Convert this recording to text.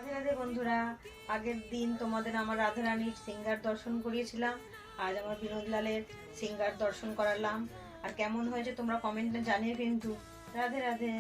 রাধে রাধে বন্ধুরা, আগের দিন তোমাদের আমার রাধারানীর সিঙ্গার দর্শন করিয়েছিলাম। আজ আমার বিনোদলালের সিঙ্গার দর্শন করালাম। আর কেমন হয়েছে তোমরা কমেন্টে জানিয়ে কিন্তু। রাধে রাধে।